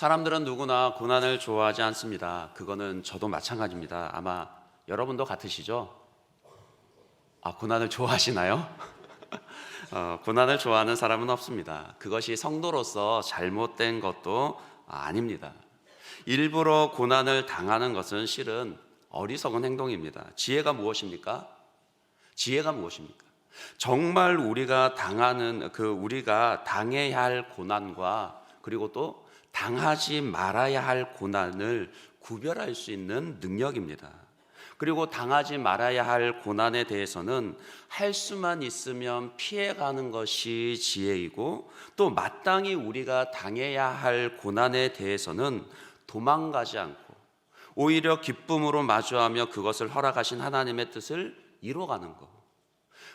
사람들은 누구나 고난을 좋아하지 않습니다. 그거는 저도 마찬가지입니다. 아마 여러분도 같으시죠? 고난을 좋아하시나요? 고난을 좋아하는 사람은 없습니다. 그것이 성도로서 잘못된 것도 아닙니다. 일부러 고난을 당하는 것은 실은 어리석은 행동입니다. 지혜가 무엇입니까? 지혜가 무엇입니까? 정말 우리가 우리가 당해야 할 고난과 그리고 또 당하지 말아야 할 고난을 구별할 수 있는 능력입니다. 그리고 당하지 말아야 할 고난에 대해서는 할 수만 있으면 피해가는 것이 지혜이고, 또 마땅히 우리가 당해야 할 고난에 대해서는 도망가지 않고 오히려 기쁨으로 마주하며 그것을 허락하신 하나님의 뜻을 이뤄가는 것.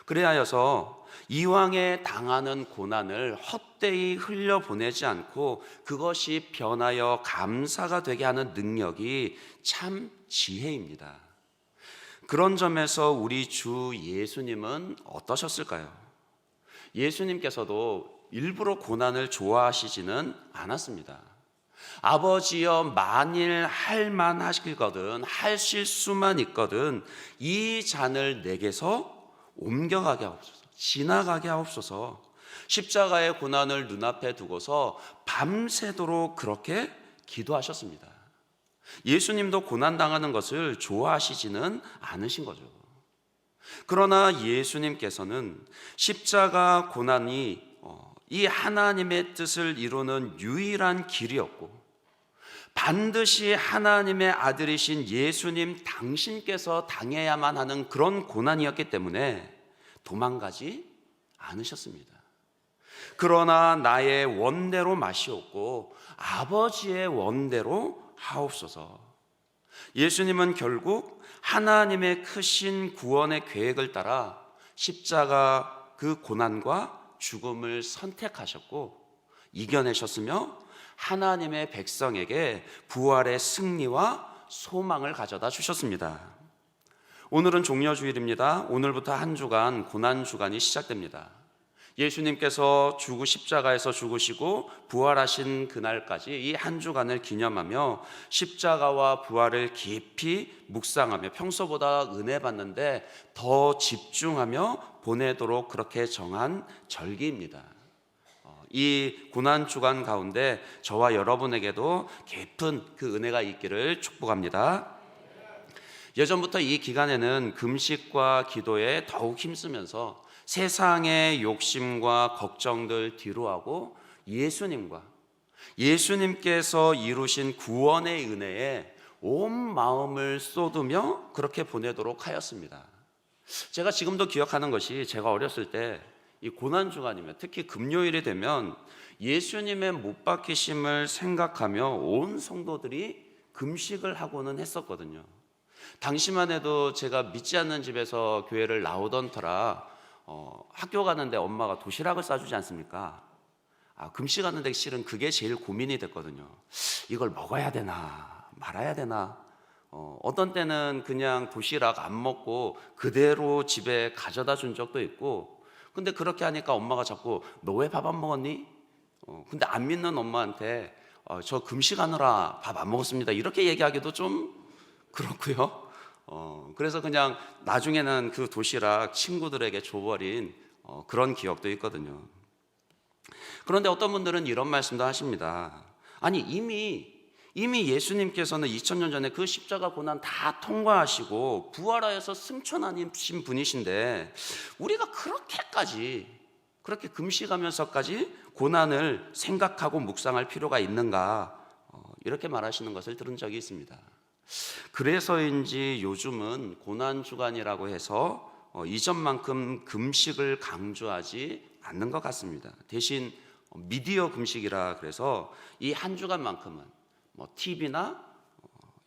그래야여서 이왕에 당하는 고난을 헛되이 흘려보내지 않고 그것이 변하여 감사가 되게 하는 능력이 참 지혜입니다. 그런 점에서 우리 주 예수님은 어떠셨을까요? 예수님께서도 일부러 고난을 좋아하시지는 않았습니다. 아버지여, 만일 할 만하시거든, 하실 수만 있거든 이 잔을 내게서 옮겨가게 하옵소서, 지나가게 하옵소서. 십자가의 고난을 눈앞에 두고서 밤새도록 그렇게 기도하셨습니다. 예수님도 고난당하는 것을 좋아하시지는 않으신 거죠. 그러나 예수님께서는 십자가 고난이 이 하나님의 뜻을 이루는 유일한 길이었고, 반드시 하나님의 아들이신 예수님 당신께서 당해야만 하는 그런 고난이었기 때문에 도망가지 않으셨습니다. 그러나 나의 원대로 마시옵고 아버지의 원대로 하옵소서. 예수님은 결국 하나님의 크신 구원의 계획을 따라 십자가 그 고난과 죽음을 선택하셨고 이겨내셨으며 하나님의 백성에게 부활의 승리와 소망을 가져다 주셨습니다. 오늘은 종려주일입니다. 오늘부터 한 주간 고난주간이 시작됩니다. 예수님께서 십자가에서 죽으시고 부활하신 그날까지 이 한 주간을 기념하며 십자가와 부활을 깊이 묵상하며 평소보다 은혜 받는데 더 집중하며 보내도록 그렇게 정한 절기입니다. 이 고난주간 가운데 저와 여러분에게도 깊은 그 은혜가 있기를 축복합니다. 예전부터 이 기간에는 금식과 기도에 더욱 힘쓰면서 세상의 욕심과 걱정들 뒤로하고 예수님께서 이루신 구원의 은혜에 온 마음을 쏟으며 그렇게 보내도록 하였습니다. 제가 지금도 기억하는 것이, 제가 어렸을 때 이 고난주간이면, 특히 금요일이 되면 예수님의 못 박히심을 생각하며 온 성도들이 금식을 하고는 했었거든요. 당시만 해도 제가 믿지 않는 집에서 교회를 나오던 터라 학교 가는데 엄마가 도시락을 싸주지 않습니까? 금식하는데 실은 그게 제일 고민이 됐거든요. 이걸 먹어야 되나 말아야 되나. 어떤 때는 그냥 도시락 안 먹고 그대로 집에 가져다 준 적도 있고, 근데 그렇게 하니까 엄마가 자꾸 너 왜 밥 안 먹었니? 근데 안 믿는 엄마한테 저 금식하느라 밥 안 먹었습니다 이렇게 얘기하기도 좀 그렇고요. 그래서 그냥 나중에는 그 도시락 친구들에게 줘버린 그런 기억도 있거든요. 그런데 어떤 분들은 이런 말씀도 하십니다. 아니 이미 예수님께서는 2000년 전에 그 십자가 고난 다 통과하시고 부활하여서 승천하신 분이신데 우리가 그렇게 금식하면서까지 고난을 생각하고 묵상할 필요가 있는가, 이렇게 말하시는 것을 들은 적이 있습니다. 그래서인지 요즘은 고난주간이라고 해서 이전만큼 금식을 강조하지 않는 것 같습니다. 대신 미디어 금식이라 그래서 이 한 주간만큼은 TV나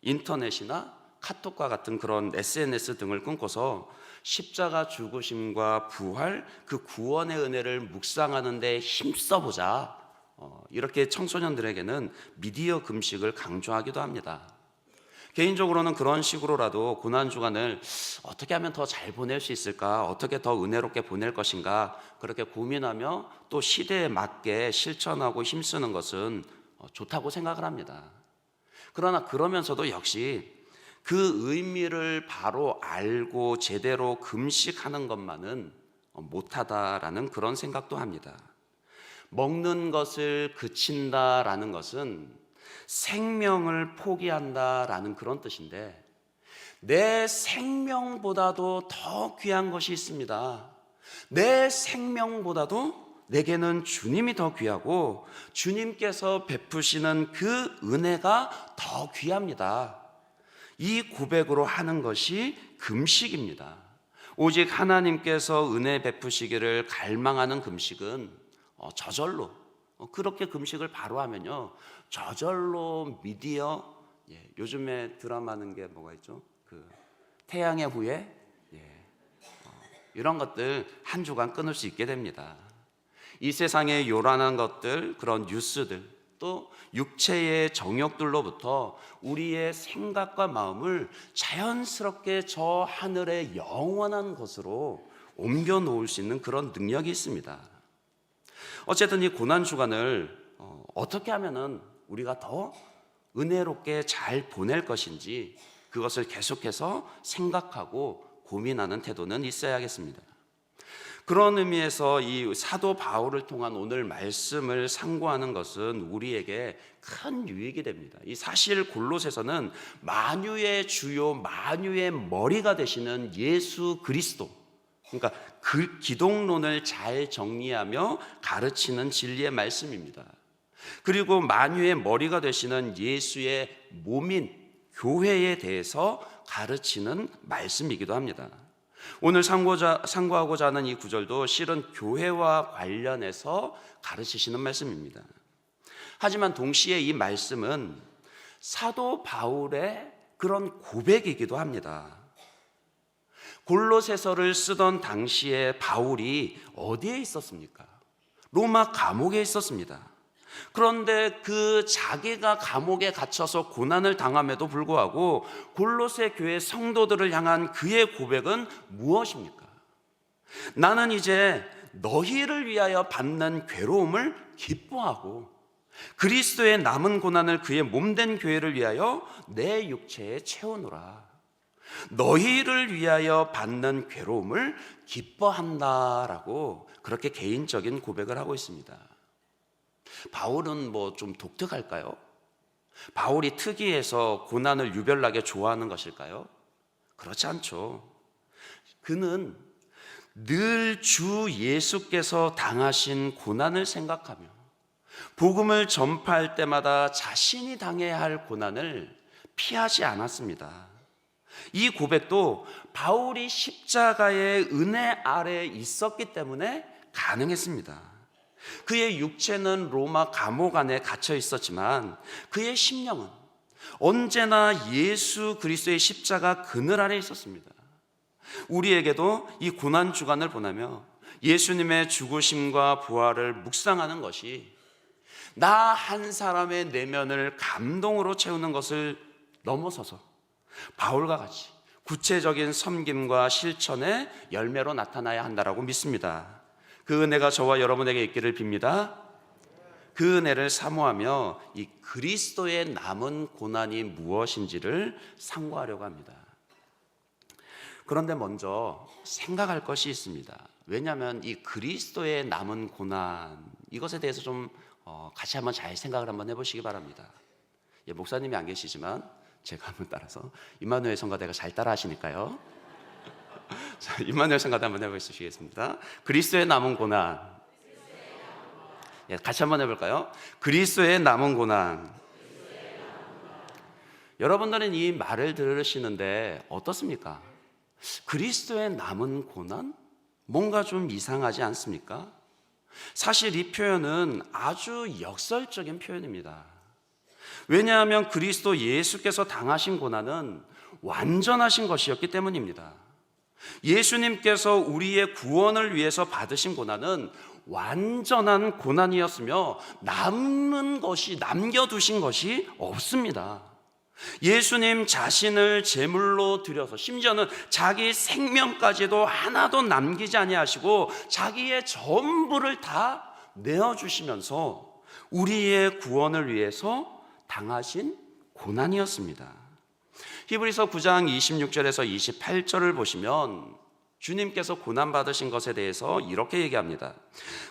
인터넷이나 카톡과 같은 그런 SNS 등을 끊고서 십자가 죽으심과 부활, 그 구원의 은혜를 묵상하는 데 힘써보자, 이렇게 청소년들에게는 미디어 금식을 강조하기도 합니다. 개인적으로는 그런 식으로라도 고난주간을 어떻게 하면 더 잘 보낼 수 있을까, 어떻게 더 은혜롭게 보낼 것인가, 그렇게 고민하며 또 시대에 맞게 실천하고 힘쓰는 것은 좋다고 생각을 합니다. 그러나 그러면서도 역시 그 의미를 바로 알고 제대로 금식하는 것만은 못하다라는 그런 생각도 합니다. 먹는 것을 그친다라는 것은 생명을 포기한다라는 그런 뜻인데, 내 생명보다도 더 귀한 것이 있습니다. 내 생명보다도 내게는 주님이 더 귀하고 주님께서 베푸시는 그 은혜가 더 귀합니다. 이 고백으로 하는 것이 금식입니다. 오직 하나님께서 은혜 베푸시기를 갈망하는 금식은 저절로, 그렇게 금식을 바로 하면요, 저절로 미디어, 요즘에 드라마 하는 게 뭐가 있죠? 그 태양의 후예, 이런 것들 한 주간 끊을 수 있게 됩니다. 이 세상의 요란한 것들, 그런 뉴스들, 또 육체의 정욕들로부터 우리의 생각과 마음을 자연스럽게 저 하늘의 영원한 것으로 옮겨 놓을 수 있는 그런 능력이 있습니다. 어쨌든 이 고난 주간을 어떻게 하면은 우리가 더 은혜롭게 잘 보낼 것인지 그것을 계속해서 생각하고 고민하는 태도는 있어야겠습니다. 그런 의미에서 이 사도 바울을 통한 오늘 말씀을 상고하는 것은 우리에게 큰 유익이 됩니다. 이 사실 골로새서는 만유의 주요, 만유의 머리가 되시는 예수 그리스도, 그러니까 그 기독론을 잘 정리하며 가르치는 진리의 말씀입니다. 그리고 만유의 머리가 되시는 예수의 몸인 교회에 대해서 가르치는 말씀이기도 합니다. 오늘 상고하고자 하는 이 구절도 실은 교회와 관련해서 가르치시는 말씀입니다. 하지만 동시에 이 말씀은 사도 바울의 그런 고백이기도 합니다. 골로새서를 쓰던 당시에 바울이 어디에 있었습니까? 로마 감옥에 있었습니다. 그런데 그 자기가 감옥에 갇혀서 고난을 당함에도 불구하고 골로새 교회 성도들을 향한 그의 고백은 무엇입니까? 나는 이제 너희를 위하여 받는 괴로움을 기뻐하고 그리스도의 남은 고난을 그의 몸된 교회를 위하여 내 육체에 채우노라. 너희를 위하여 받는 괴로움을 기뻐한다라고 그렇게 개인적인 고백을 하고 있습니다. 바울은 뭐 좀 독특할까요? 바울이 특이해서 고난을 유별나게 좋아하는 것일까요? 그렇지 않죠. 그는 늘 주 예수께서 당하신 고난을 생각하며 복음을 전파할 때마다 자신이 당해야 할 고난을 피하지 않았습니다. 이 고백도 바울이 십자가의 은혜 아래에 있었기 때문에 가능했습니다. 그의 육체는 로마 감옥 안에 갇혀 있었지만 그의 심령은 언제나 예수 그리스도의 십자가 그늘 아래 있었습니다. 우리에게도 이 고난 주간을 보내며 예수님의 죽으심과 부활을 묵상하는 것이 나 한 사람의 내면을 감동으로 채우는 것을 넘어서서 바울과 같이 구체적인 섬김과 실천의 열매로 나타나야 한다라고 믿습니다. 그 은혜가 저와 여러분에게 있기를 빕니다. 그 은혜를 사모하며 이 그리스도의 남은 고난이 무엇인지를 상고하려고 합니다. 그런데 먼저 생각할 것이 있습니다. 왜냐하면 이 그리스도의 남은 고난, 이것에 대해서 좀 같이 한번 잘 생각을 한번 해보시기 바랍니다. 목사님이 안 계시지만 제가 한번 따라서 임마누엘 성가대가 잘 따라 하시니까요. 자, 임마누엘 성가대 한번 해보시겠습니다. 그리스도의 남은 고난. 같이 한번 해볼까요? 그리스도의 남은 고난. 여러분들은 이 말을 들으시는데 어떻습니까? 그리스도의 남은 고난? 뭔가 좀 이상하지 않습니까? 사실 이 표현은 아주 역설적인 표현입니다. 왜냐하면 그리스도 예수께서 당하신 고난은 완전하신 것이었기 때문입니다. 예수님께서 우리의 구원을 위해서 받으신 고난은 완전한 고난이었으며 남겨두신 것이 없습니다. 예수님 자신을 제물로 드려서 심지어는 자기 생명까지도 하나도 남기지 아니하시고 자기의 전부를 다 내어주시면서 우리의 구원을 위해서 당하신 고난이었습니다. 히브리서 9장 26절에서 28절을 보시면 주님께서 고난받으신 것에 대해서 이렇게 얘기합니다.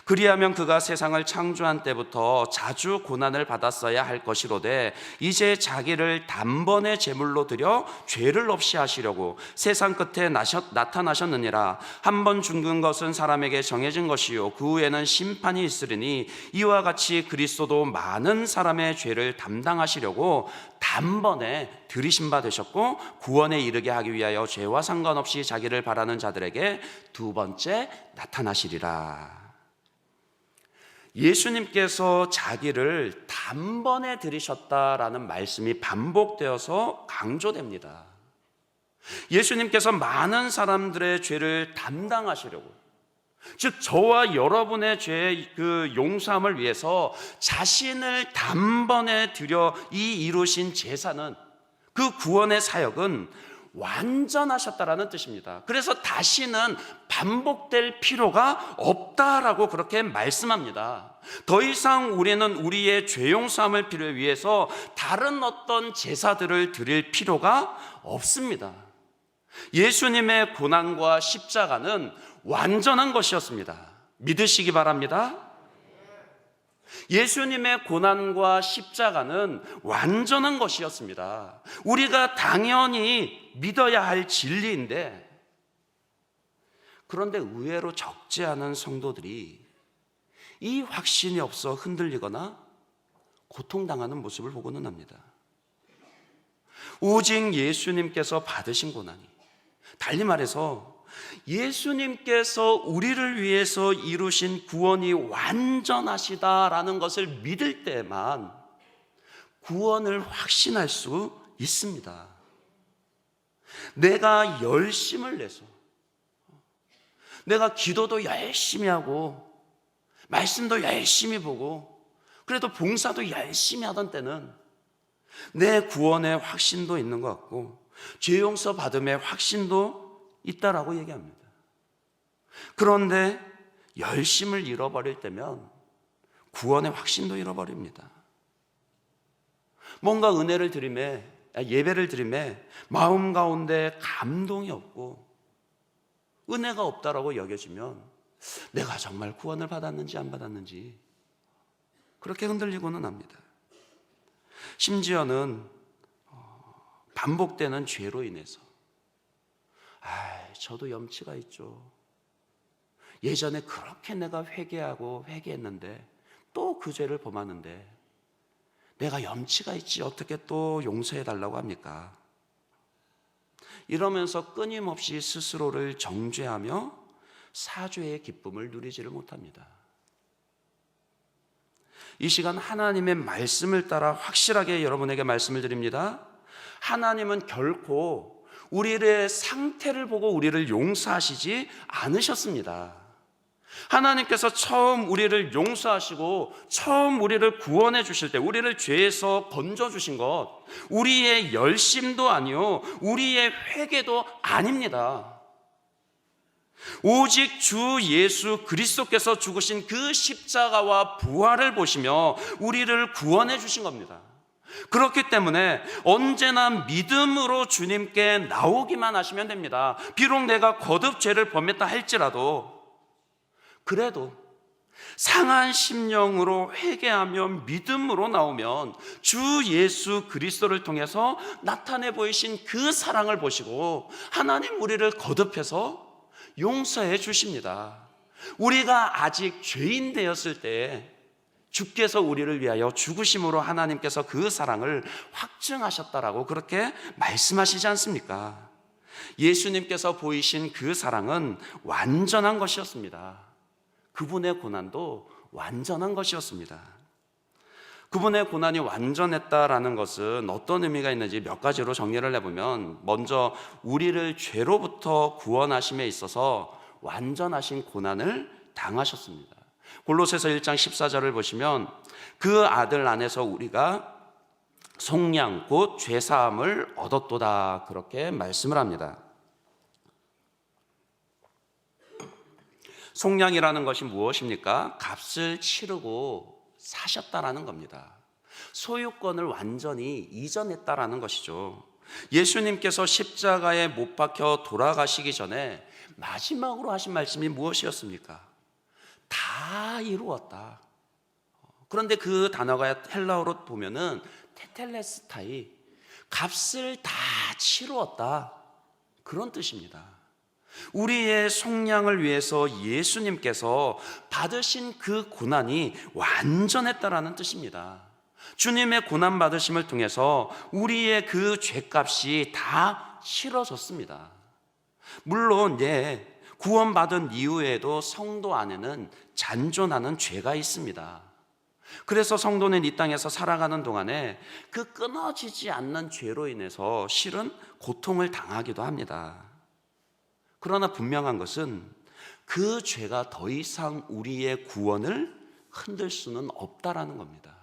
그리하면 그가 세상을 창조한 때부터 자주 고난을 받았어야 할 것이로되 이제 자기를 단번에 제물로 드려 죄를 없이 하시려고 세상 끝에 나타나셨느니라. 한 번 죽는 것은 사람에게 정해진 것이요 그 후에는 심판이 있으리니 이와 같이 그리스도도 많은 사람의 죄를 담당하시려고 단번에 들이신 바 되셨고 구원에 이르게 하기 위하여 죄와 상관없이 자기를 바라는 자들에게 두 번째 나타나시리라. 예수님께서 자기를 단번에 들이셨다라는 말씀이 반복되어서 강조됩니다. 예수님께서 많은 사람들의 죄를 담당하시려고, 즉 저와 여러분의 죄의 그 용서함을 위해서 자신을 단번에 들여 이 이루신 제사는, 그 구원의 사역은 완전하셨다라는 뜻입니다. 그래서 다시는 반복될 필요가 없다라고 그렇게 말씀합니다. 더 이상 우리는 우리의 죄 용서함을 위해서 다른 어떤 제사들을 드릴 필요가 없습니다. 예수님의 고난과 십자가는 완전한 것이었습니다. 믿으시기 바랍니다. 예수님의 고난과 십자가는 완전한 것이었습니다. 우리가 당연히 믿어야 할 진리인데, 그런데 의외로 적지 않은 성도들이 이 확신이 없어 흔들리거나 고통당하는 모습을 보고는 합니다. 오직 예수님께서 받으신 고난이, 달리 말해서 예수님께서 우리를 위해서 이루신 구원이 완전하시다라는 것을 믿을 때만 구원을 확신할 수 있습니다. 내가 열심을 내서, 내가 기도도 열심히 하고 말씀도 열심히 보고 그래도 봉사도 열심히 하던 때는 내 구원의 확신도 있는 것 같고 죄 용서 받음의 확신도 있다라고 얘기합니다. 그런데 열심을 잃어버릴 때면 구원의 확신도 잃어버립니다. 뭔가 은혜를 드림에, 예배를 드림에 마음 가운데 감동이 없고 은혜가 없다라고 여겨지면 내가 정말 구원을 받았는지 안 받았는지 그렇게 흔들리고는 합니다. 심지어는 반복되는 죄로 인해서 저도 염치가 있죠. 예전에 그렇게 내가 회개했는데 또 그 죄를 범하는데 내가 염치가 있지 어떻게 또 용서해 달라고 합니까? 이러면서 끊임없이 스스로를 정죄하며 사죄의 기쁨을 누리지를 못합니다. 이 시간 하나님의 말씀을 따라 확실하게 여러분에게 말씀을 드립니다. 하나님은 결코 우리의 상태를 보고 우리를 용서하시지 않으셨습니다. 하나님께서 처음 우리를 용서하시고 처음 우리를 구원해 주실 때, 우리를 죄에서 건져 주신 것, 우리의 열심도 아니요 우리의 회개도 아닙니다. 오직 주 예수 그리스도께서 죽으신 그 십자가와 부활을 보시며 우리를 구원해 주신 겁니다. 그렇기 때문에 언제나 믿음으로 주님께 나오기만 하시면 됩니다. 비록 내가 거듭 죄를 범했다 할지라도, 그래도 상한 심령으로 회개하며 믿음으로 나오면 주 예수 그리스도를 통해서 나타내 보이신 그 사랑을 보시고 하나님 우리를 거듭해서 용서해 주십니다. 우리가 아직 죄인 되었을 때 주께서 우리를 위하여 죽으심으로 하나님께서 그 사랑을 확증하셨다라고 그렇게 말씀하시지 않습니까? 예수님께서 보이신 그 사랑은 완전한 것이었습니다. 그분의 고난도 완전한 것이었습니다. 그분의 고난이 완전했다라는 것은 어떤 의미가 있는지 몇 가지로 정리를 해보면, 먼저 우리를 죄로부터 구원하심에 있어서 완전하신 고난을 당하셨습니다. 골로새서 1장 14절을 보시면 그 아들 안에서 우리가 속량 곧 죄사함을 얻었도다 그렇게 말씀을 합니다. 속량이라는 것이 무엇입니까? 값을 치르고 사셨다라는 겁니다. 소유권을 완전히 이전했다라는 것이죠. 예수님께서 십자가에 못 박혀 돌아가시기 전에 마지막으로 하신 말씀이 무엇이었습니까? 다 이루었다. 그런데 그 단어가 헬라어로 보면은 테텔레스타이, 값을 다 치루었다, 그런 뜻입니다. 우리의 속량을 위해서 예수님께서 받으신 그 고난이 완전했다라는 뜻입니다. 주님의 고난 받으심을 통해서 우리의 그 죄값이 다 치러졌습니다. 물론 구원받은 이후에도 성도 안에는 잔존하는 죄가 있습니다. 그래서 성도는 이 땅에서 살아가는 동안에 그 끊어지지 않는 죄로 인해서 실은 고통을 당하기도 합니다. 그러나 분명한 것은 그 죄가 더 이상 우리의 구원을 흔들 수는 없다라는 겁니다.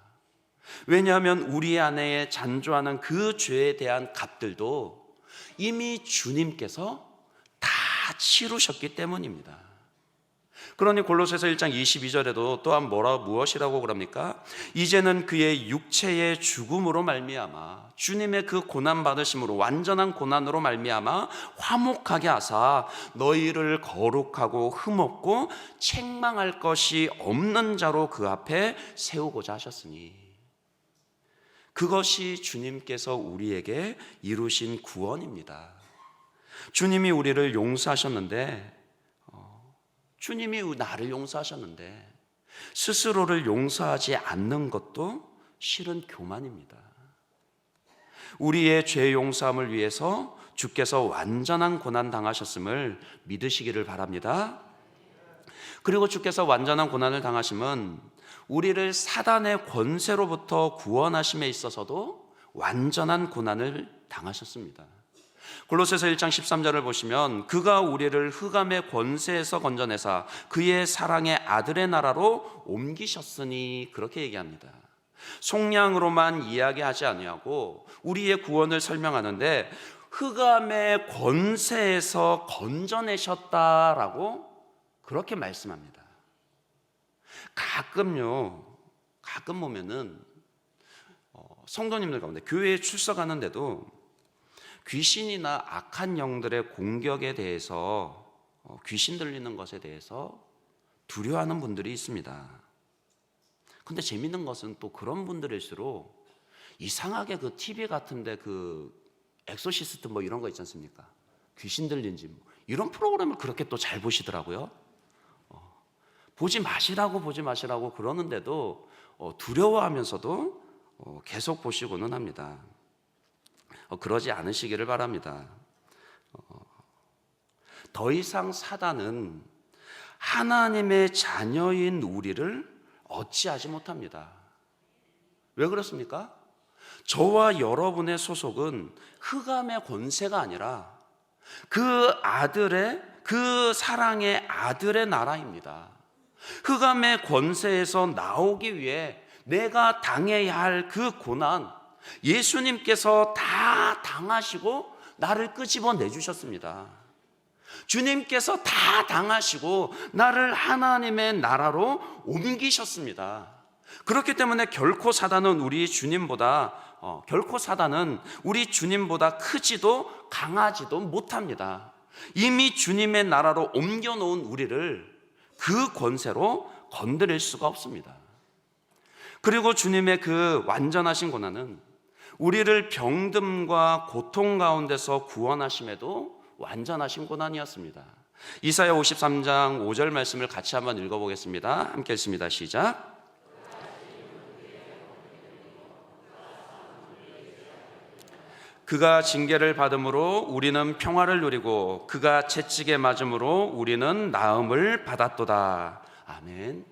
왜냐하면 우리 안에 잔존하는 그 죄에 대한 값들도 이미 주님께서 다 치루셨기 때문입니다. 그러니 골로새서 1장 22절에도 또한 무엇이라고 그럽니까? 이제는 그의 육체의 죽음으로 말미암아 주님의 그 고난 받으심으로, 완전한 고난으로 말미암아 화목하게 하사 너희를 거룩하고 흠없고 책망할 것이 없는 자로 그 앞에 세우고자 하셨으니, 그것이 주님께서 우리에게 이루신 구원입니다. 주님이 우리를 용서하셨는데, 주님이 나를 용서하셨는데 스스로를 용서하지 않는 것도 실은 교만입니다. 우리의 죄 용서함을 위해서 주께서 완전한 고난 당하셨음을 믿으시기를 바랍니다. 그리고 주께서 완전한 고난을 당하심은 우리를 사단의 권세로부터 구원하심에 있어서도 완전한 고난을 당하셨습니다. 골로새서 1장 13절을 보시면 그가 우리를 흑암의 권세에서 건져내사 그의 사랑의 아들의 나라로 옮기셨으니, 그렇게 얘기합니다. 속량으로만 이야기하지 아니하고 우리의 구원을 설명하는데 흑암의 권세에서 건져내셨다라고 그렇게 말씀합니다. 가끔 보면은 성도님들 가운데 교회에 출석하는데도 귀신이나 악한 영들의 공격에 대해서, 귀신 들리는 것에 대해서 두려워하는 분들이 있습니다. 근데 재밌는 것은 또 그런 분들일수록 이상하게 그 TV 같은데 그 엑소시스트 뭐 이런 거 있지 않습니까? 귀신 들린지 이런 프로그램을 그렇게 또 잘 보시더라고요. 보지 마시라고 그러는데도 두려워하면서도 계속 보시고는 합니다. 그러지 않으시기를 바랍니다. 더 이상 사단은 하나님의 자녀인 우리를 어찌하지 못합니다. 왜 그렇습니까? 저와 여러분의 소속은 흑암의 권세가 아니라 그 사랑의 아들의 나라입니다. 흑암의 권세에서 나오기 위해 내가 당해야 할 그 고난, 예수님께서 다 당하시고 나를 끄집어 내주셨습니다. 주님께서 다 당하시고 나를 하나님의 나라로 옮기셨습니다. 그렇기 때문에 결코 사단은 우리 주님보다 크지도 강하지도 못합니다. 이미 주님의 나라로 옮겨놓은 우리를 그 권세로 건드릴 수가 없습니다. 그리고 주님의 그 완전하신 고난은 우리를 병듦과 고통 가운데서 구원하심에도 완전하신 고난이었습니다. 이사야 53장 5절 말씀을 같이 한번 읽어보겠습니다. 함께 읽습니다. 시작. 그가 징계를 받음으로 우리는 평화를 누리고 그가 채찍에 맞음으로 우리는 나음을 받았도다. 아멘.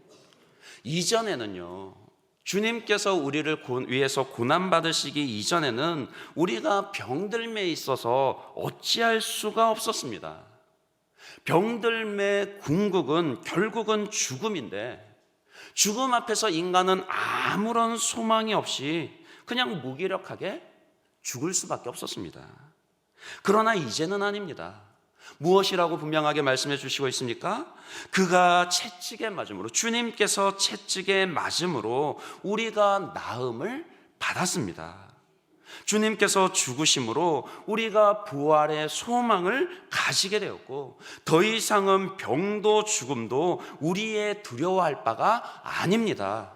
이전에는요, 주님께서 우리를 위해서 고난받으시기 이전에는 우리가 병들매 있어서 어찌할 수가 없었습니다. 병들매 궁극은 결국은 죽음인데, 죽음 앞에서 인간은 아무런 소망이 없이 그냥 무기력하게 죽을 수밖에 없었습니다. 그러나 이제는 아닙니다. 무엇이라고 분명하게 말씀해 주시고 있습니까? 그가 채찍에 맞음으로, 주님께서 채찍에 맞음으로 우리가 나음을 받았습니다. 주님께서 죽으심으로 우리가 부활의 소망을 가지게 되었고, 더 이상은 병도 죽음도 우리의 두려워할 바가 아닙니다.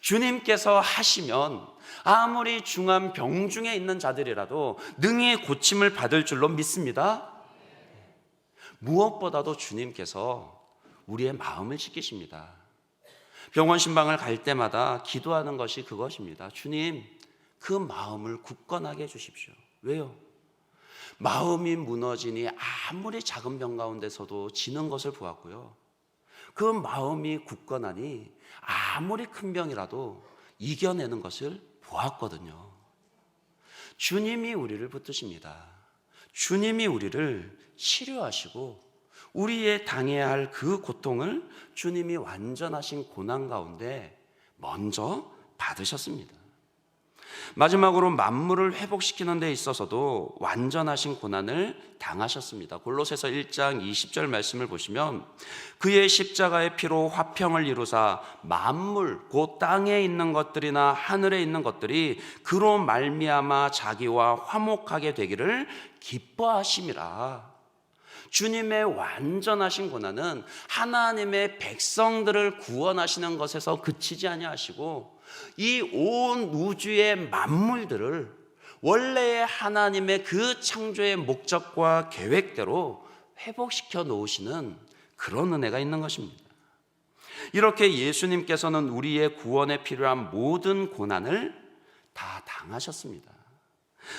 주님께서 하시면 아무리 중한 병 중에 있는 자들이라도 능히 고침을 받을 줄로 믿습니다. 무엇보다도 주님께서 우리의 마음을 지키십니다. 병원 신방을 갈 때마다 기도하는 것이 그것입니다. 주님, 그 마음을 굳건하게 해주십시오. 왜요? 마음이 무너지니 아무리 작은 병 가운데서도 지는 것을 보았고요, 그 마음이 굳건하니 아무리 큰 병이라도 이겨내는 것을 보았거든요. 주님이 우리를 붙드십니다. 주님이 우리를 치료하시고 우리의 당해야 할 그 고통을 주님이 완전하신 고난 가운데 먼저 받으셨습니다. 마지막으로 만물을 회복시키는 데 있어서도 완전하신 고난을 당하셨습니다. 골로새서 1장 20절 말씀을 보시면, 그의 십자가의 피로 화평을 이루사 만물 곧 땅에 있는 것들이나 하늘에 있는 것들이 그로 말미암아 자기와 화목하게 되기를 기뻐하심이라. 주님의 완전하신 고난은 하나님의 백성들을 구원하시는 것에서 그치지 아니하시고 이 온 우주의 만물들을 원래의 하나님의 그 창조의 목적과 계획대로 회복시켜 놓으시는 그런 은혜가 있는 것입니다. 이렇게 예수님께서는 우리의 구원에 필요한 모든 고난을 다 당하셨습니다.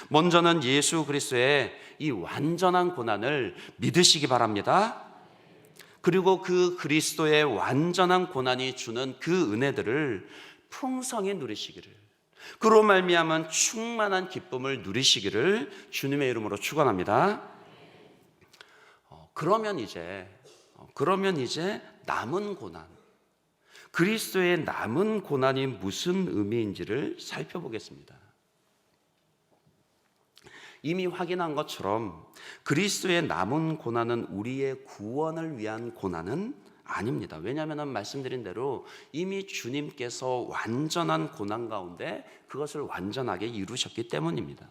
먼저는 예수 그리스도의 이 완전한 고난을 믿으시기 바랍니다. 그리고 그 그리스도의 완전한 고난이 주는 그 은혜들을 풍성히 누리시기를, 그로 말미암은 충만한 기쁨을 누리시기를 주님의 이름으로 축원합니다. 그러면 이제 남은 고난, 그리스도의 남은 고난이 무슨 의미인지를 살펴보겠습니다. 이미 확인한 것처럼 그리스도의 남은 고난은 우리의 구원을 위한 고난은 아닙니다. 왜냐하면 말씀드린 대로 이미 주님께서 완전한 고난 가운데 그것을 완전하게 이루셨기 때문입니다.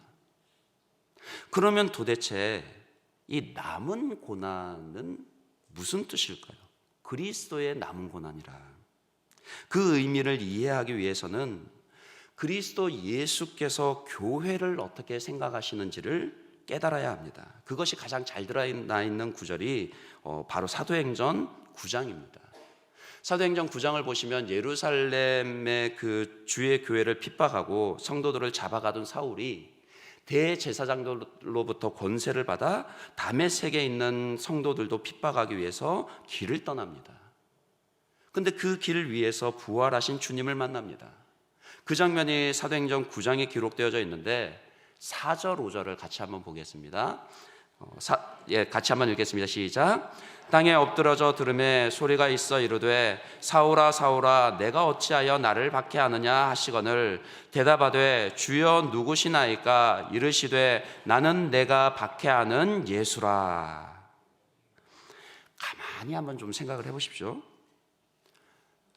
그러면 도대체 이 남은 고난은 무슨 뜻일까요? 그리스도의 남은 고난이라. 그 의미를 이해하기 위해서는 그리스도 예수께서 교회를 어떻게 생각하시는지를 깨달아야 합니다. 그것이 가장 잘 드러나 있는 구절이 바로 사도행전 9장입니다. 사도행전 9장을 보시면 예루살렘의 그 주의 교회를 핍박하고 성도들을 잡아가던 사울이 대제사장들로부터 권세를 받아 다메섹에 있는 성도들도 핍박하기 위해서 길을 떠납니다. 그런데 그 길 위에서 부활하신 주님을 만납니다. 그 장면이 사도행전 9장에 기록되어져 있는데 4절 5절을 같이 한번 보겠습니다. 같이 한번 읽겠습니다. 시작. 땅에 엎드러져 들음에 소리가 있어 이르되 사울아 사울아 내가 어찌하여 나를 박해하느냐 하시거늘 대답하되 주여 누구시나이까 이르시되 나는 내가 박해하는 예수라. 가만히 한번 좀 생각을 해보십시오.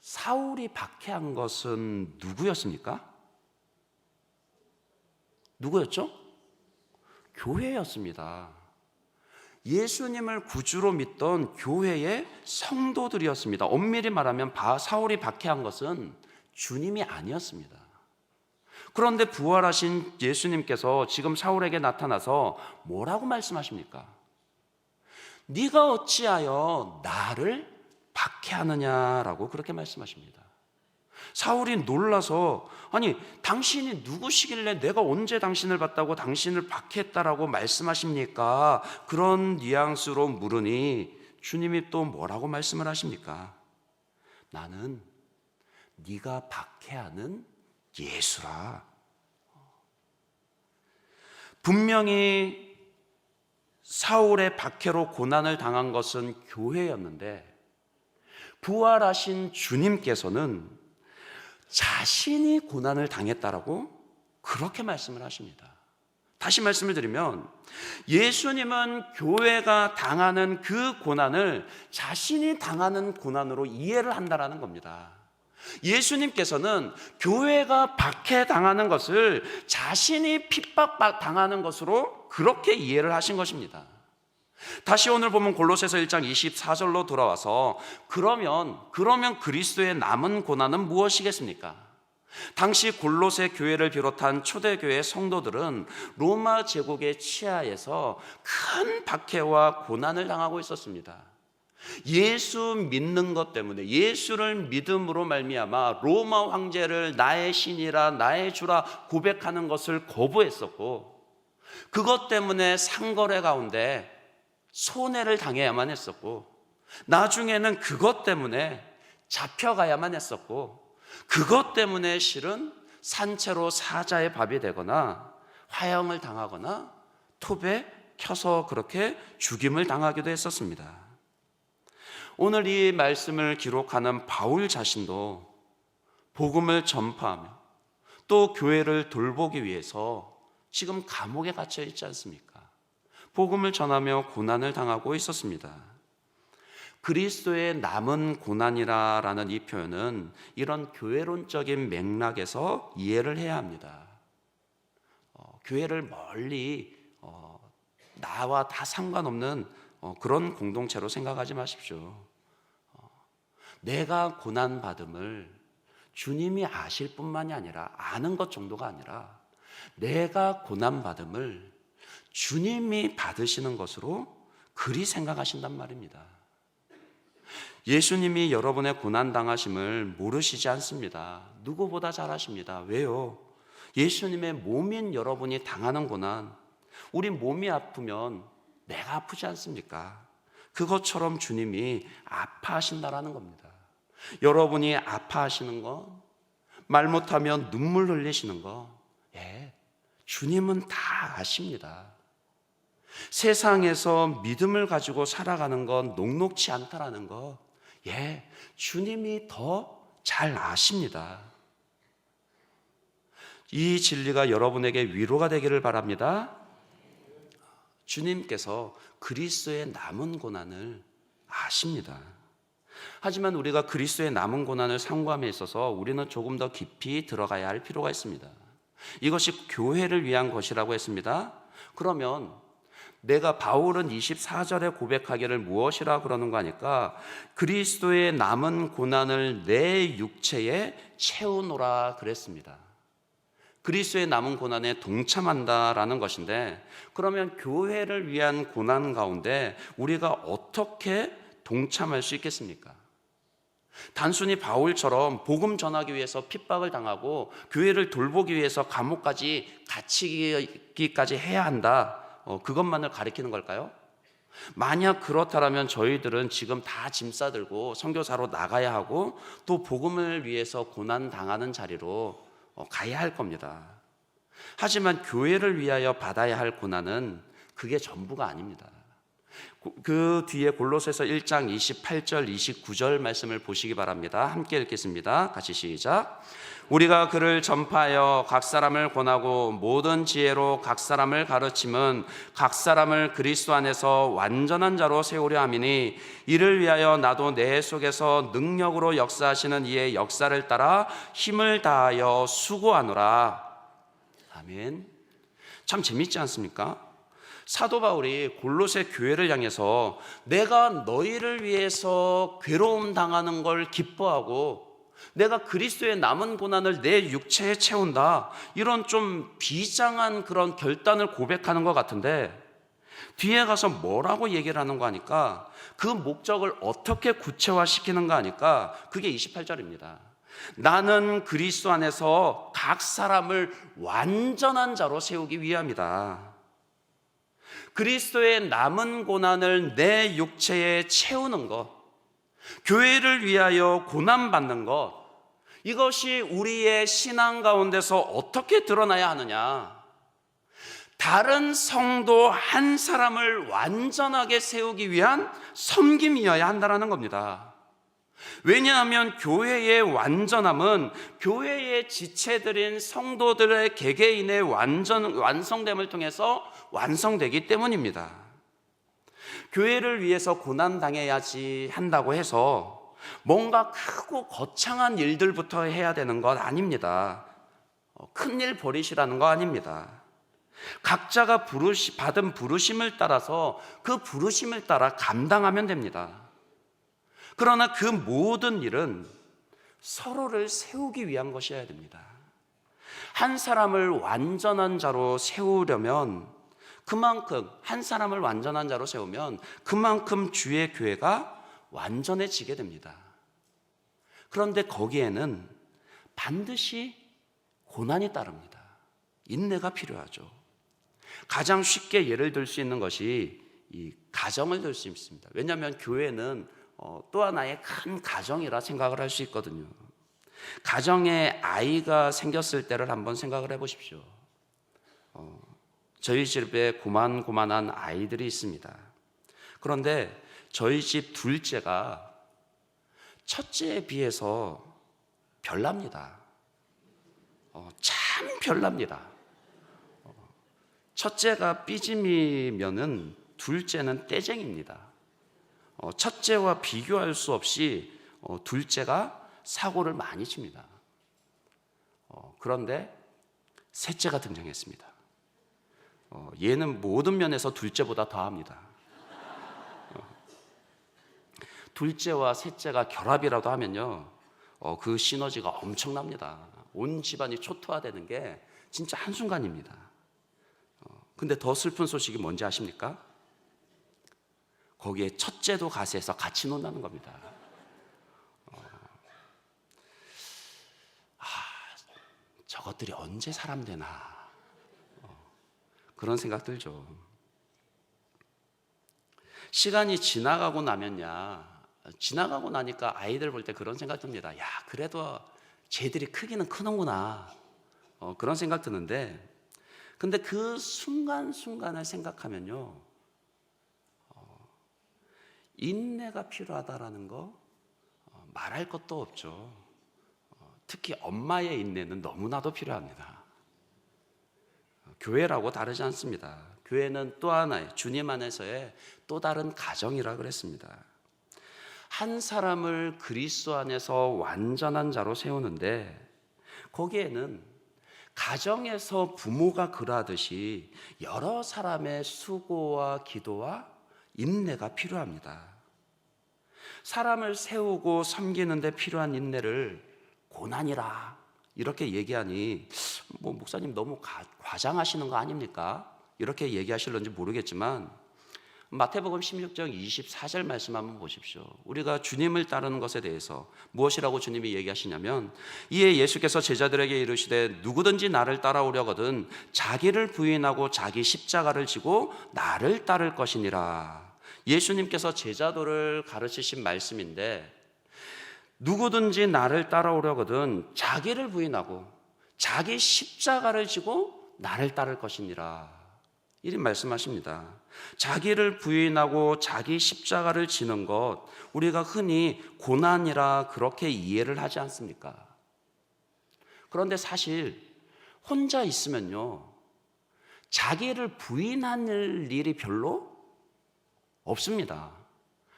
사울이 박해한 것은 누구였습니까? 누구였죠? 교회였습니다. 예수님을 구주로 믿던 교회의 성도들이었습니다. 엄밀히 말하면 사울이 박해한 것은 주님이 아니었습니다. 그런데 부활하신 예수님께서 지금 사울에게 나타나서 뭐라고 말씀하십니까? 네가 어찌하여 나를 박해하느냐라고 그렇게 말씀하십니다. 사울이 놀라서 아니 당신이 누구시길래 내가 언제 당신을 봤다고 당신을 박해했다라고 말씀하십니까? 그런 뉘앙스로 물으니 주님이 또 뭐라고 말씀을 하십니까? 나는 네가 박해하는 예수라. 분명히 사울의 박해로 고난을 당한 것은 교회였는데 부활하신 주님께서는 자신이 고난을 당했다라고 그렇게 말씀을 하십니다. 다시 말씀을 드리면 예수님은 교회가 당하는 그 고난을 자신이 당하는 고난으로 이해를 한다라는 겁니다. 예수님께서는 교회가 박해당하는 것을 자신이 핍박당하는 것으로 그렇게 이해를 하신 것입니다. 다시 오늘 보면 골로새서 1장 24절로 돌아와서 그러면 그리스도의 남은 고난은 무엇이겠습니까? 당시 골로새 교회를 비롯한 초대교회 성도들은 로마 제국의 치하에서 큰 박해와 고난을 당하고 있었습니다. 예수 믿는 것 때문에, 예수를 믿음으로 말미암아 로마 황제를 나의 신이라 나의 주라 고백하는 것을 거부했었고, 그것 때문에 상거래 가운데 손해를 당해야만 했었고, 나중에는 그것 때문에 잡혀가야만 했었고, 그것 때문에 실은 산채로 사자의 밥이 되거나 화형을 당하거나 톱에 켜서 그렇게 죽임을 당하기도 했었습니다. 오늘 이 말씀을 기록하는 바울 자신도 복음을 전파하며 또 교회를 돌보기 위해서 지금 감옥에 갇혀 있지 않습니까? 복음을 전하며 고난을 당하고 있었습니다. 그리스도의 남은 고난이라는 이 표현은 이런 교회론적인 맥락에서 이해를 해야 합니다. 교회를 멀리 나와 다 상관없는 그런 공동체로 생각하지 마십시오. 내가 고난받음을 주님이 아실 뿐만이 아니라, 아는 것 정도가 아니라 내가 고난받음을 주님이 받으시는 것으로 그리 생각하신단 말입니다. 예수님이 여러분의 고난당하심을 모르시지 않습니다. 누구보다 잘 아십니다. 왜요? 예수님의 몸인 여러분이 당하는 고난, 우리 몸이 아프면 내가 아프지 않습니까? 그것처럼 주님이 아파하신다라는 겁니다. 여러분이 아파하시는 거, 말 못하면 눈물 흘리시는 거, 주님은 다 아십니다. 세상에서 믿음을 가지고 살아가는 건 녹록치 않다라는 거, 주님이 더 잘 아십니다. 이 진리가 여러분에게 위로가 되기를 바랍니다. 주님께서 그리스도의 남은 고난을 아십니다. 하지만 우리가 그리스도의 남은 고난을 상고함에 있어서 우리는 조금 더 깊이 들어가야 할 필요가 있습니다. 이것이 교회를 위한 것이라고 했습니다. 그러면 내가 바울은 24절에 고백하기를 무엇이라 그러는 거 아니까 그리스도의 남은 고난을 내 육체에 채우노라 그랬습니다. 그리스도의 남은 고난에 동참한다라는 것인데, 그러면 교회를 위한 고난 가운데 우리가 어떻게 동참할 수 있겠습니까? 단순히 바울처럼 복음 전하기 위해서 핍박을 당하고 교회를 돌보기 위해서 감옥까지 갇히기까지 해야 한다, 그것만을 가리키는 걸까요? 만약 그렇다면 저희들은 지금 다 짐 싸들고 선교사로 나가야 하고 또 복음을 위해서 고난 당하는 자리로 가야 할 겁니다. 하지만 교회를 위하여 받아야 할 고난은 그게 전부가 아닙니다. 그 뒤에 골로새서 1장 28절 29절 말씀을 보시기 바랍니다. 함께 읽겠습니다. 같이 시작. 우리가 그를 전파하여 각 사람을 권하고 모든 지혜로 각 사람을 가르침은 각 사람을 그리스도 안에서 완전한 자로 세우려 함이니 이를 위하여 나도 내 속에서 능력으로 역사하시는 이의 역사를 따라 힘을 다하여 수고하노라. 아멘. 참 재밌지 않습니까? 사도 바울이 골로새 교회를 향해서 내가 너희를 위해서 괴로움 당하는 걸 기뻐하고 내가 그리스도의 남은 고난을 내 육체에 채운다, 이런 좀 비장한 그런 결단을 고백하는 것 같은데, 뒤에 가서 뭐라고 얘기를 하는 거 하니까 그 목적을 어떻게 구체화시키는가 하니까 그게 28절입니다. 나는 그리스도 안에서 각 사람을 완전한 자로 세우기 위함이다. 그리스도의 남은 고난을 내 육체에 채우는 것, 교회를 위하여 고난받는 것, 이것이 우리의 신앙 가운데서 어떻게 드러나야 하느냐? 다른 성도 한 사람을 완전하게 세우기 위한 섬김이어야 한다는 겁니다. 왜냐하면 교회의 완전함은 교회의 지체들인 성도들의 개개인의 완성됨을 통해서 완성되기 때문입니다. 교회를 위해서 고난당해야지 한다고 해서 뭔가 크고 거창한 일들부터 해야 되는 것 아닙니다. 큰일 버리시라는 거 아닙니다. 각자가 받은 부르심을 따라서 그 부르심을 따라 감당하면 됩니다. 그러나 그 모든 일은 서로를 세우기 위한 것이어야 됩니다. 한 사람을 완전한 자로 세우려면 한 사람을 완전한 자로 세우면 그만큼 주의 교회가 완전해지게 됩니다. 그런데 거기에는 반드시 고난이 따릅니다. 인내가 필요하죠. 가장 쉽게 예를 들 수 있는 것이 이 가정을 들 수 있습니다. 왜냐하면 교회는 또 하나의 큰 가정이라 생각을 할 수 있거든요. 가정에 아이가 생겼을 때를 한번 생각을 해보십시오. 저희 집에 고만고만한 아이들이 있습니다. 그런데 저희 집 둘째가 첫째에 비해서 별납니다. 참 별납니다. 첫째가 삐짐이면은 둘째는 떼쟁입니다. 첫째와 비교할 수 없이 둘째가 사고를 많이 칩니다. 그런데 셋째가 등장했습니다. 얘는 모든 면에서 둘째보다 더합니다. 둘째와 셋째가 결합이라도 하면요, 그 시너지가 엄청납니다. 온 집안이 초토화되는 게 진짜 한순간입니다. 근데 더 슬픈 소식이 뭔지 아십니까? 거기에 첫째도 가세해서 같이 논다는 겁니다. 저것들이 언제 사람 되나, 그런 생각 들죠. 시간이 지나가고 나니까 아이들 볼 때 그런 생각 듭니다. 야, 그래도 쟤들이 크기는 크는구나, 그런 생각 드는데, 근데 그 순간순간을 생각하면요, 인내가 필요하다라는 거 말할 것도 없죠. 특히 엄마의 인내는 너무나도 필요합니다. 교회라고 다르지 않습니다. 교회는 또 하나의 주님 안에서의 또 다른 가정이라 그랬습니다. 한 사람을 그리스도 안에서 완전한 자로 세우는데, 거기에는 가정에서 부모가 그러하듯이 여러 사람의 수고와 기도와 인내가 필요합니다. 사람을 세우고 섬기는 데 필요한 인내를 고난이라 이렇게 얘기하니 목사님 너무 과장하시는 거 아닙니까? 이렇게 얘기하실런지 모르겠지만 마태복음 16장 24절 말씀 한번 보십시오. 우리가 주님을 따르는 것에 대해서 무엇이라고 주님이 얘기하시냐면, 이에 예수께서 제자들에게 이르시되 누구든지 나를 따라오려거든 자기를 부인하고 자기 십자가를 지고 나를 따를 것이니라. 예수님께서 제자도를 가르치신 말씀인데, 누구든지 나를 따라오려거든 자기를 부인하고 자기 십자가를 지고 나를 따를 것이니라, 이리 말씀하십니다. 자기를 부인하고 자기 십자가를 지는 것, 우리가 흔히 고난이라 그렇게 이해를 하지 않습니까? 그런데 사실 혼자 있으면요, 자기를 부인할 일이 별로 없습니다.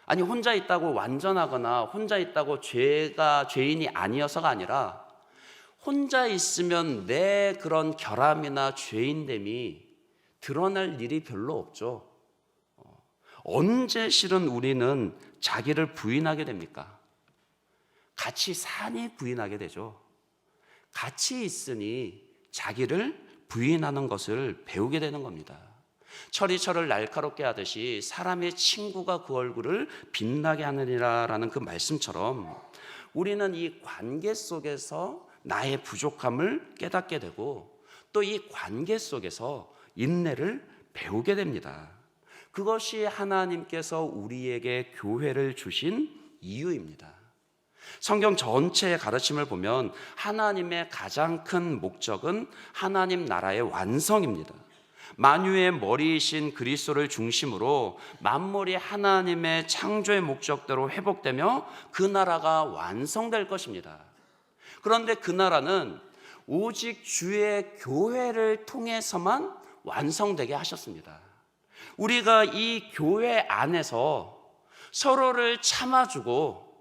아니, 혼자 있다고 완전하거나 혼자 있다고 죄인이 아니어서가 아니라, 혼자 있으면 내 그런 결함이나 죄인됨이 드러날 일이 별로 없죠. 언제 실은 우리는 자기를 부인하게 됩니까? 같이 사니 부인하게 되죠. 같이 있으니 자기를 부인하는 것을 배우게 되는 겁니다. 철이 철을 날카롭게 하듯이 사람의 친구가 그 얼굴을 빛나게 하느니라라는 그 말씀처럼, 우리는 이 관계 속에서 나의 부족함을 깨닫게 되고, 또 이 관계 속에서 인내를 배우게 됩니다. 그것이 하나님께서 우리에게 교회를 주신 이유입니다. 성경 전체의 가르침을 보면 하나님의 가장 큰 목적은 하나님 나라의 완성입니다. 만유의 머리이신 그리스도를 중심으로 만물이 하나님의 창조의 목적대로 회복되며 그 나라가 완성될 것입니다. 그런데 그 나라는 오직 주의 교회를 통해서만 완성되게 하셨습니다. 우리가 이 교회 안에서 서로를 참아주고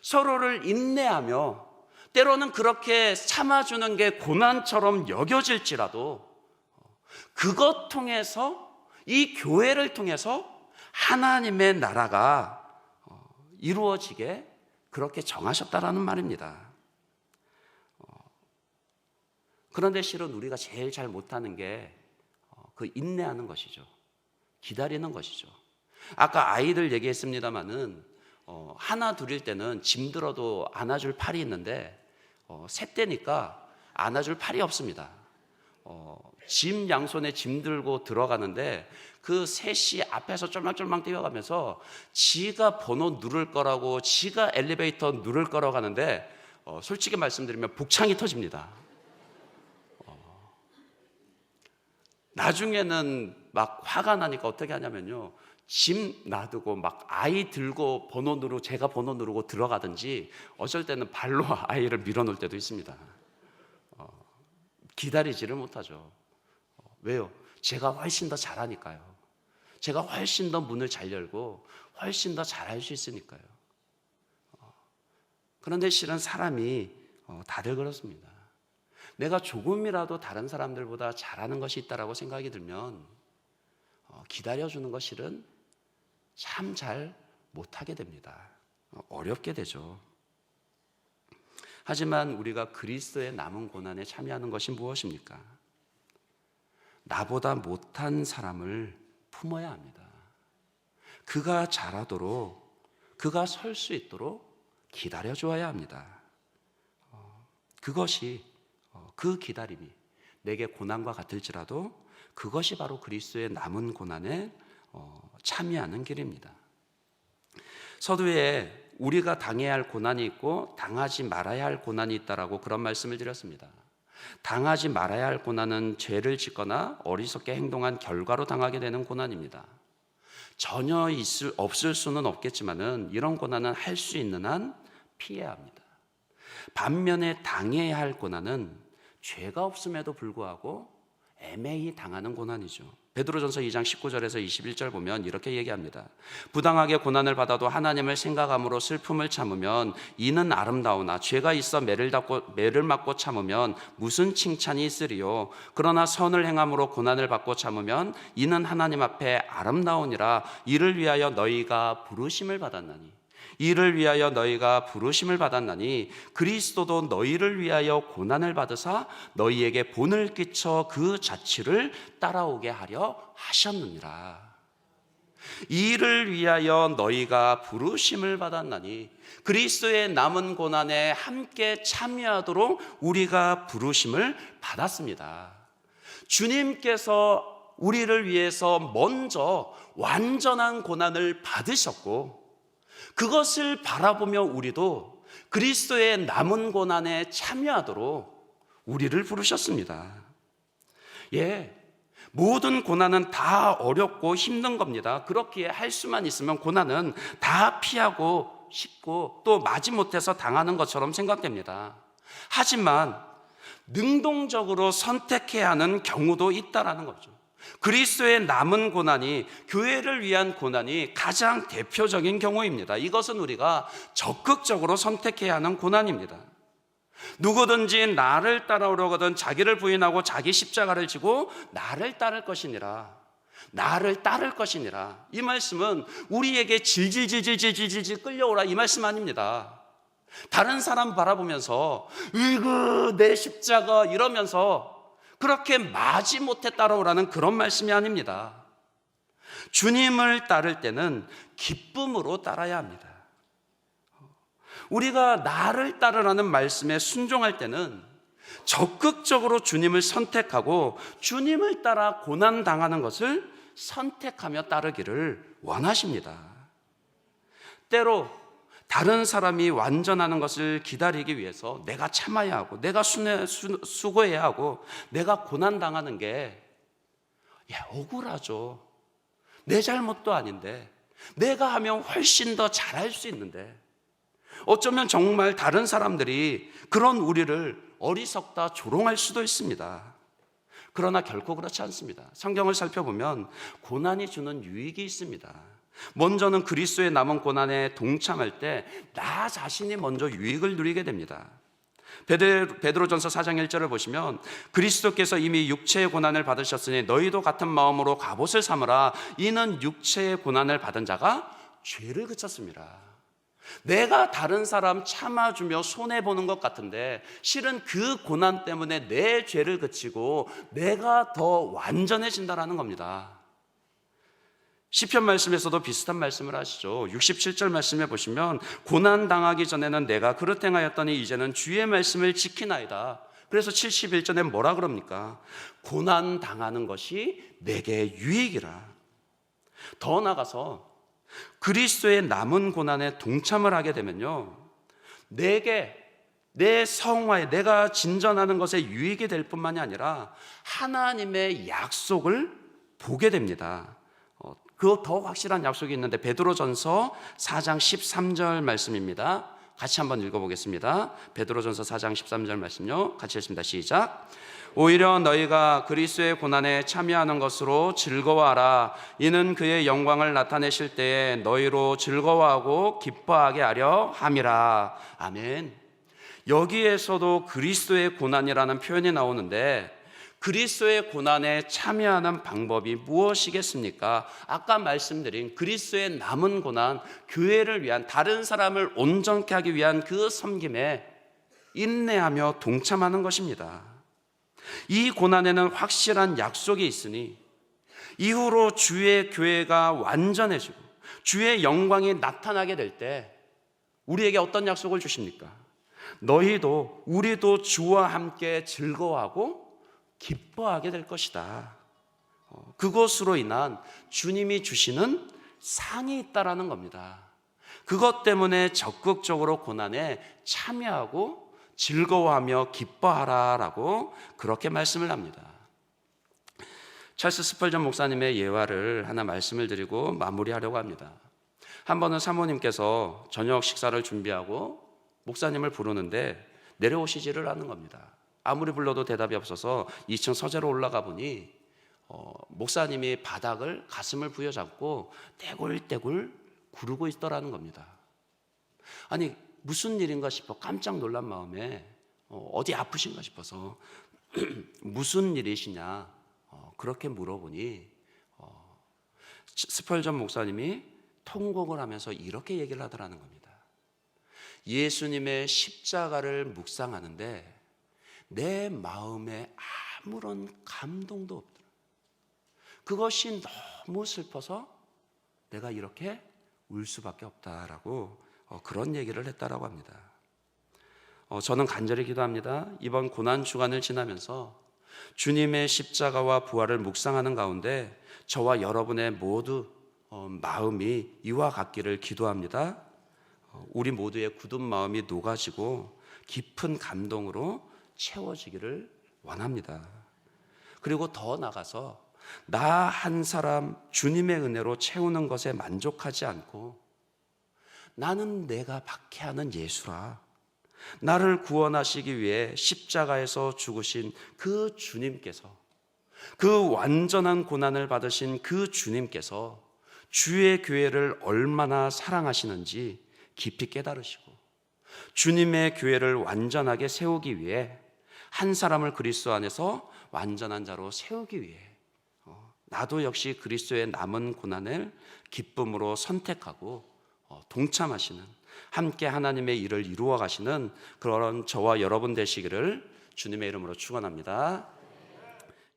서로를 인내하며 때로는 그렇게 참아주는 게 고난처럼 여겨질지라도 그것 통해서, 이 교회를 통해서 하나님의 나라가 이루어지게 그렇게 정하셨다라는 말입니다. 그런데 실은 우리가 제일 잘 못하는 게 그 인내하는 것이죠. 기다리는 것이죠. 아까 아이들 얘기했습니다마는 하나 둘일 때는 짐 들어도 안아줄 팔이 있는데 셋째니까 안아줄 팔이 없습니다. 짐 양손에 짐 들고 들어가는데 그 셋이 앞에서 쫄망쫄망 뛰어가면서 지가 번호 누를 거라고, 지가 엘리베이터 누를 거라고 하는데 솔직히 말씀드리면 북창이 터집니다. 나중에는 막 화가 나니까 어떻게 하냐면요, 짐 놔두고 막 아이 들고 번호 누르고, 제가 번호 누르고 들어가든지, 어쩔 때는 발로 아이를 밀어놓을 때도 있습니다. 기다리지를 못하죠. 왜요? 제가 훨씬 더 잘하니까요. 제가 훨씬 더 문을 잘 열고 훨씬 더 잘할 수 있으니까요. 그런데 실은 사람이 다들 그렇습니다. 내가 조금이라도 다른 사람들보다 잘하는 것이 있다라고 생각이 들면 기다려주는 것 실은 참 잘 못하게 됩니다. 어렵게 되죠. 하지만 우리가 그리스도의 남은 고난에 참여하는 것이 무엇입니까? 나보다 못한 사람을 품어야 합니다. 그가 잘하도록, 그가 설 수 있도록 기다려주어야 합니다. 그것이, 그 기다림이 내게 고난과 같을지라도 그것이 바로 그리스도의 남은 고난에 참여하는 길입니다. 서두에 우리가 당해야 할 고난이 있고 당하지 말아야 할 고난이 있다라고 그런 말씀을 드렸습니다. 당하지 말아야 할 고난은 죄를 짓거나 어리석게 행동한 결과로 당하게 되는 고난입니다. 전혀 없을 수는 없겠지만은 이런 고난은 할 수 있는 한 피해야 합니다. 반면에 당해야 할 고난은 죄가 없음에도 불구하고 애매히 당하는 고난이죠. 베드로전서 2장 19절에서 21절 보면 이렇게 얘기합니다. 부당하게 고난을 받아도 하나님을 생각함으로 슬픔을 참으면 이는 아름다우나 죄가 있어 매를 맞고 참으면 무슨 칭찬이 있으리요. 그러나 선을 행함으로 고난을 받고 참으면 이는 하나님 앞에 아름다우니라. 이를 위하여 너희가 부르심을 받았나니 그리스도도 너희를 위하여 고난을 받으사 너희에게 본을 끼쳐 그 자취를 따라오게 하려 하셨느니라. 이를 위하여 너희가 부르심을 받았나니, 그리스도의 남은 고난에 함께 참여하도록 우리가 부르심을 받았습니다. 주님께서 우리를 위해서 먼저 완전한 고난을 받으셨고, 그것을 바라보며 우리도 그리스도의 남은 고난에 참여하도록 우리를 부르셨습니다. 모든 고난은 다 어렵고 힘든 겁니다. 그렇기에 할 수만 있으면 고난은 다 피하고 싶고 또 마지못해서 당하는 것처럼 생각됩니다. 하지만 능동적으로 선택해야 하는 경우도 있다라는 거죠. 그리스도의 남은 고난이, 교회를 위한 고난이 가장 대표적인 경우입니다. 이것은 우리가 적극적으로 선택해야 하는 고난입니다. 누구든지 나를 따라오려거든 자기를 부인하고 자기 십자가를 지고 나를 따를 것이니라. 이 말씀은 우리에게 질질질질질질질 끌려오라, 이 말씀 아닙니다. 다른 사람 바라보면서 으이그 내 십자가 이러면서 그렇게 마지못해 따라오라는 그런 말씀이 아닙니다. 주님을 따를 때는 기쁨으로 따라야 합니다. 우리가 나를 따르라는 말씀에 순종할 때는 적극적으로 주님을 선택하고 주님을 따라 고난당하는 것을 선택하며 따르기를 원하십니다. 때로 다른 사람이 완전하는 것을 기다리기 위해서 내가 참아야 하고 내가 수고해야 하고 내가 고난당하는 게 억울하죠. 내 잘못도 아닌데, 내가 하면 훨씬 더 잘할 수 있는데, 어쩌면 정말 다른 사람들이 그런 우리를 어리석다 조롱할 수도 있습니다. 그러나 결코 그렇지 않습니다. 성경을 살펴보면 고난이 주는 유익이 있습니다. 먼저는 그리스도의 남은 고난에 동참할 때 나 자신이 먼저 유익을 누리게 됩니다. 베드로전서 4장 1절을 보시면 그리스도께서 이미 육체의 고난을 받으셨으니 너희도 같은 마음으로 갑옷을 삼으라. 이는 육체의 고난을 받은 자가 죄를 그쳤습니다. 내가 다른 사람 참아주며 손해보는 것 같은데 실은 그 고난 때문에 내 죄를 그치고 내가 더 완전해진다는 겁니다. 시편 말씀에서도 비슷한 말씀을 하시죠. 67절 말씀에 보시면 고난 당하기 전에는 내가 그릇 행하였더니 이제는 주의 말씀을 지키나이다. 그래서 71절에 뭐라 그럽니까? 고난 당하는 것이 내게 유익이라. 더 나아가서 그리스도의 남은 고난에 동참을 하게 되면요, 내게 내 성화에 내가 진전하는 것에 유익이 될 뿐만이 아니라 하나님의 약속을 보게 됩니다. 그 더 확실한 약속이 있는데 베드로전서 4장 13절 말씀입니다. 같이 한번 읽어보겠습니다. 베드로전서 4장 13절 말씀요, 같이 읽습니다. 시작. 오히려 너희가 그리스도의 고난에 참여하는 것으로 즐거워하라. 이는 그의 영광을 나타내실 때에 너희로 즐거워하고 기뻐하게 하려 함이라. 아멘. 여기에서도 그리스도의 고난이라는 표현이 나오는데 그리스도의 고난에 참여하는 방법이 무엇이겠습니까? 아까 말씀드린 그리스도의 남은 고난, 교회를 위한, 다른 사람을 온전케 하기 위한 그 섬김에 인내하며 동참하는 것입니다. 이 고난에는 확실한 약속이 있으니 이후로 주의 교회가 완전해지고 주의 영광이 나타나게 될 때 우리에게 어떤 약속을 주십니까? 너희도 우리도 주와 함께 즐거워하고 기뻐하게 될 것이다. 그것으로 인한 주님이 주시는 상이 있다라는 겁니다. 그것 때문에 적극적으로 고난에 참여하고 즐거워하며 기뻐하라라고 그렇게 말씀을 합니다. 찰스 스펄전 목사님의 예화를 하나 말씀을 드리고 마무리하려고 합니다. 한 번은 사모님께서 저녁 식사를 준비하고 목사님을 부르는데 내려오시지를 않는 겁니다. 아무리 불러도 대답이 없어서 2층 서재로 올라가 보니 목사님이 바닥을 가슴을 부여잡고 떼굴떼굴 구르고 있더라는 겁니다. 아니 무슨 일인가 싶어 깜짝 놀란 마음에 어디 아프신가 싶어서 무슨 일이시냐 그렇게 물어보니 스펄전 목사님이 통곡을 하면서 이렇게 얘기를 하더라는 겁니다. 예수님의 십자가를 묵상하는데 내 마음에 아무런 감동도 없더라. 그것이 너무 슬퍼서 내가 이렇게 울 수밖에 없다라고 그런 얘기를 했다라고 합니다. 저는 간절히 기도합니다. 이번 고난 주간을 지나면서 주님의 십자가와 부활을 묵상하는 가운데 저와 여러분의 모두 마음이 이와 같기를 기도합니다. 우리 모두의 굳은 마음이 녹아지고 깊은 감동으로 채워지기를 원합니다. 그리고 더 나가서 나 한 사람 주님의 은혜로 채우는 것에 만족하지 않고 나는 내가 박해하는 예수라, 나를 구원하시기 위해 십자가에서 죽으신 그 주님께서, 그 완전한 고난을 받으신 그 주님께서 주의 교회를 얼마나 사랑하시는지 깊이 깨달으시고 주님의 교회를 완전하게 세우기 위해 한 사람을 그리스도 안에서 완전한 자로 세우기 위해 나도 역시 그리스도의 남은 고난을 기쁨으로 선택하고 동참하시는, 함께 하나님의 일을 이루어 가시는 그런 저와 여러분 되시기를 주님의 이름으로 축원합니다.